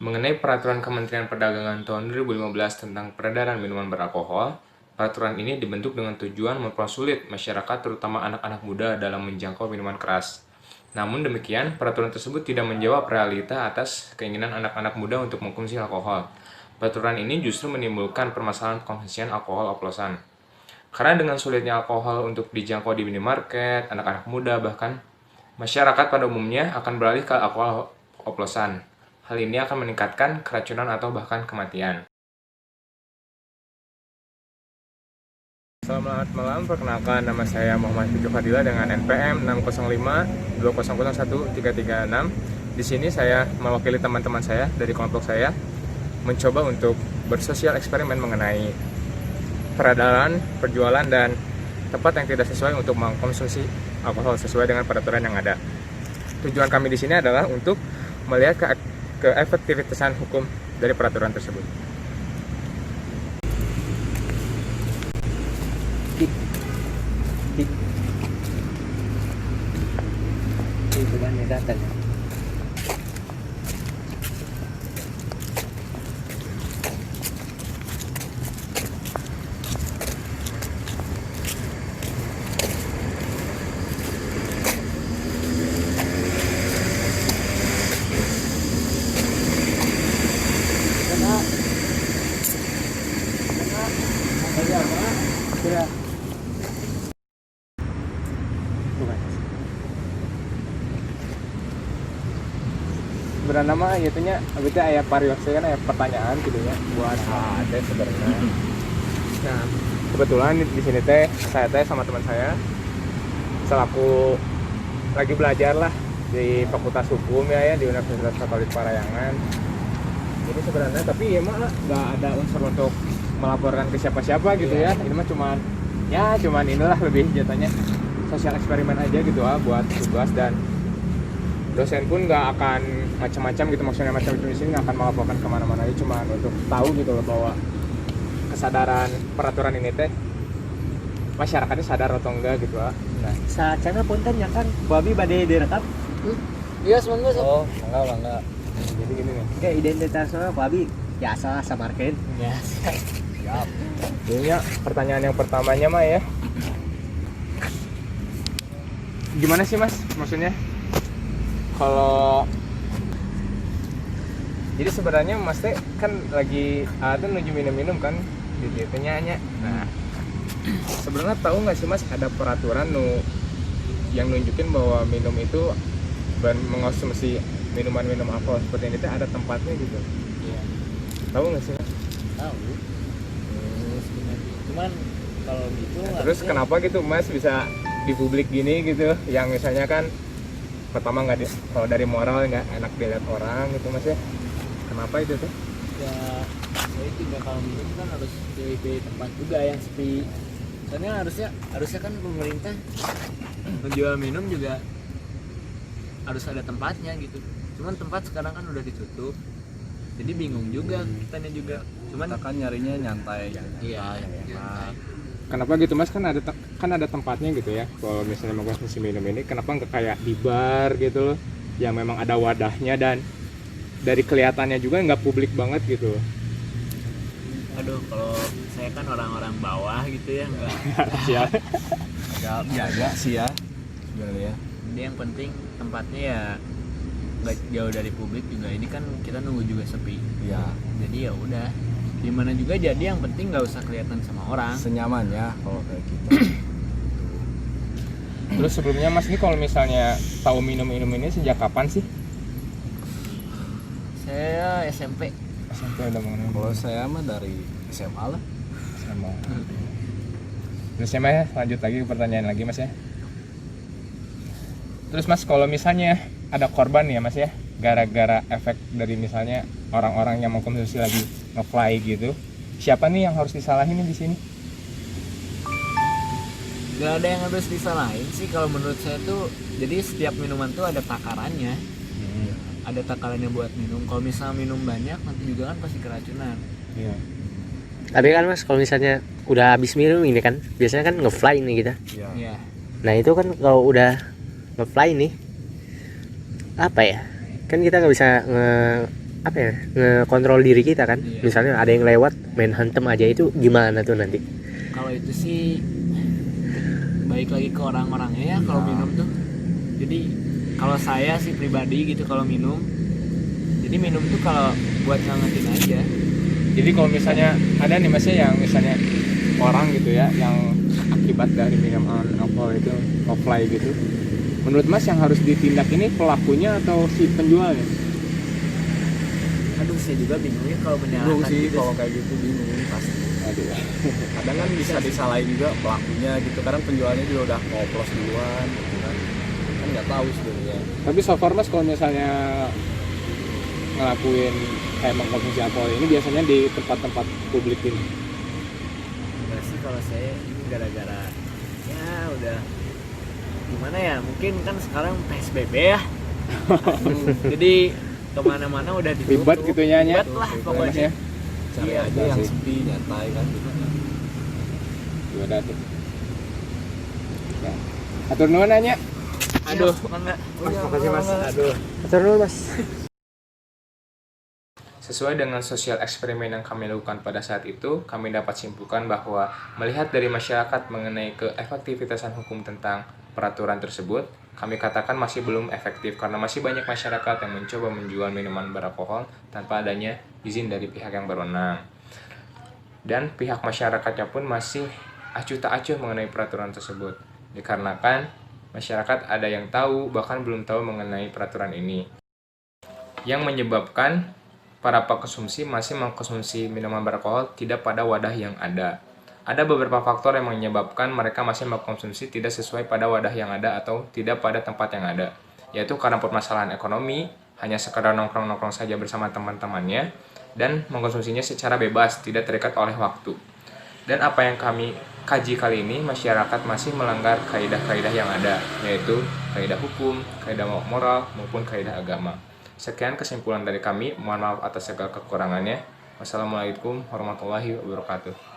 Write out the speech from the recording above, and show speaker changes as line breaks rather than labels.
Mengenai peraturan Kementerian Perdagangan tahun 2015 tentang peredaran minuman beralkohol, peraturan ini dibentuk dengan tujuan mempersulit masyarakat terutama anak-anak muda dalam menjangkau minuman keras. Namun demikian, peraturan tersebut tidak menjawab realita atas keinginan anak-anak muda untuk mengkonsumsi alkohol. Peraturan ini justru menimbulkan permasalahan konsumsi alkohol oplosan. Karena dengan sulitnya alkohol untuk dijangkau di minimarket, anak-anak muda bahkan masyarakat pada umumnya akan beralih ke alkohol oplosan. Hal ini akan meningkatkan keracunan atau bahkan kematian. Selamat malam, perkenalkan nama saya Muhammad Fikri Fadila dengan NPM 6052001 Di sini saya mewakili teman-teman saya dari kelompok saya mencoba untuk bersosial eksperimen mengenai peredaran, perjualan, dan tempat yang tidak sesuai untuk mengkonsumsi alkohol sesuai dengan peraturan yang ada. Tujuan kami di sini adalah untuk melihat keefektivitasan hukum dari peraturan tersebut.
Itu kan ya datang.
Sebenarnya mah itunya abisnya aya pariwaksa kan aya pertanyaan gitu ya buat ada sebenarnya. Nah, kebetulan di sini teh saya sama teman saya selaku lagi belajar lah di Fakultas Hukum ya di Universitas Katolik Parayangan. Jadi sebenarnya tapi ya mah nggak ada unsur untuk melaporkan ke siapa-siapa gitu ya. Ini mah cuman inilah lebih jatuhnya sosial eksperimen aja gitu buat tugas, dan dosen pun nggak akan macam-macam gitu, maksudnya macam-macam di sini nggak akan melaporkan kemana-mana aja, cuma untuk tahu gitu loh bahwa kesadaran peraturan ini teh masyarakatnya sadar atau enggak gitu lah. Nah,
Saat sana punten ya kan babi badai direkam. Iya semangga.
Oh, enggak.
jadi gini nih.
Kayak identitasnya babi biasa samarkeun. Ya.
Siap.
Ini ya pertanyaan yang pertamanya mah ya, gimana sih mas, maksudnya kalau jadi sebenarnya mas teh kan lagi ada nuju minum-minum kan di nyanyi. Nah, sebenarnya tahu nggak sih mas ada peraturan yang nunjukin bahwa minum itu mengonsumsi minuman alkohol seperti ini teh ada tempatnya gitu?
Iya.
Tahu nggak sih mas?
Tahu. Cuman kalau gitu
Nah, terus kenapa gitu mas bisa di publik gini gitu, yang misalnya kan pertama nggak kalau dari moral nggak enak dilihat orang gitu mas ya, kenapa itu tuh?
ya itu juga kalau minum kan harus pilih tempat juga yang sepi. Soalnya harusnya kan pemerintah menjual minum juga harus ada tempatnya gitu. Cuman tempat sekarang kan udah ditutup. Jadi bingung juga kitanya juga. Cuman
Kita kan nyarinya nyantai.
iya.
Kenapa gitu mas, kan ada tempatnya gitu ya kalau misalnya mengkonsumsi minum ini, kenapa nggak kayak di bar gitu loh yang memang ada wadahnya dan dari kelihatannya juga nggak publik banget gitu.
Aduh, kalau saya kan orang-orang bawah gitu ya, enggak.
Siap.
Agak biaya sih ya sebenarnya.
Jadi yang penting tempatnya ya nggak jauh dari publik juga. Ini kan kita nunggu juga sepi.
Iya.
Jadi ya udah, di mana juga jadi yang penting nggak usah kelihatan sama orang.
Senyamannya kalau kayak gitu.
Terus sebelumnya mas ini kalau misalnya tahu minum ini sejak kapan sih?
Saya SMP.
Sampai udah mengenal.
Kalau saya mah dari SMA lah.
Sama. Terus ya mas, lanjut lagi ke pertanyaan lagi mas ya. Terus mas, kalau misalnya ada korban ya mas ya, gara-gara efek dari misalnya orang-orang yang mengkonsumsi lagi nge-fly gitu, siapa nih yang harus disalahin nih di sini?
Gak ada yang harus disalahin sih kalau menurut saya tuh. Jadi setiap minuman tuh ada takarannya. Ada takarannya buat minum. Kalau misalnya minum banyak nanti juga kan pasti keracunan.
Iya.
Tapi kan mas kalau misalnya udah habis minum ini kan biasanya kan nge-fly nih kita.
Iya.
Iya.
Nah itu kan kalau udah nge-fly nih apa ya? Kan kita nggak bisa apa ya, ngekontrol diri kita kan.
Iya.
Misalnya ada yang lewat main hantem aja, itu gimana tuh nanti?
Kalau itu sih baik lagi ke orang-orangnya ya kalau minum tuh. Jadi kalau saya sih pribadi gitu kalau minum, jadi minum tuh kalau buat ngangetin aja.
Jadi kalau misalnya ada nih Mas ya, yang misalnya orang gitu ya yang akibat dari minuman alkohol itu offline gitu, menurut Mas yang harus ditindak ini pelakunya atau si penjualnya?
Aduh, saya juga bingung ya kalau
Bingung
menyalahkan
sih
gitu.
kalau kayak gitu, bingung pasti.
Aduh.
Kadang kan bisa disalahin juga pelakunya gitu, kadang penjualnya juga udah koplos duluan gitu kan nggak tahu sebenarnya.
Tapi so far Mas kalau misalnya ngelakuin kayak mengkonsumsi alkohol ini biasanya di tempat-tempat publik ini.
Enggak sih kalau saya ini gara-gara ya udah gimana ya, mungkin kan sekarang PSBB ya. Jadi kemana-mana udah ditutup.
Ribet gitu ya, Nya.
Ribet lah
Mas
pokoknya.
ya.
Cari
Iya,
aja yang
sih.
sepi, nyantai kan gitu.
Gimana tuh? Ya. Atur nuhun nanya.
Aduh, enggak.
Makasih Mas. Aduh.
Atur dulu Mas.
Sesuai dengan sosial eksperimen yang kami lakukan pada saat itu, kami dapat simpulkan bahwa melihat dari masyarakat mengenai keefektivitasan hukum tentang peraturan tersebut, kami katakan masih belum efektif karena masih banyak masyarakat yang mencoba menjual minuman beralkohol tanpa adanya izin dari pihak yang berwenang. Dan pihak masyarakatnya pun masih acuh tak acuh mengenai peraturan tersebut. Dikarenakan masyarakat ada yang tahu bahkan belum tahu mengenai peraturan ini. Yang menyebabkan para pengkonsumsi masih mengkonsumsi minuman beralkohol tidak pada wadah yang ada. Ada beberapa faktor yang menyebabkan mereka masih mengkonsumsi tidak sesuai pada wadah yang ada atau tidak pada tempat yang ada, yaitu karena permasalahan ekonomi, hanya sekadar nongkrong-nongkrong saja bersama teman-temannya, dan mengkonsumsinya secara bebas, tidak terikat oleh waktu. Dan apa yang kami kaji kali ini, masyarakat masih melanggar kaidah-kaidah yang ada, yaitu kaidah hukum, kaidah moral, maupun kaidah agama. Sekian kesimpulan dari kami, mohon maaf atas segala kekurangannya. Wassalamualaikum warahmatullahi wabarakatuh.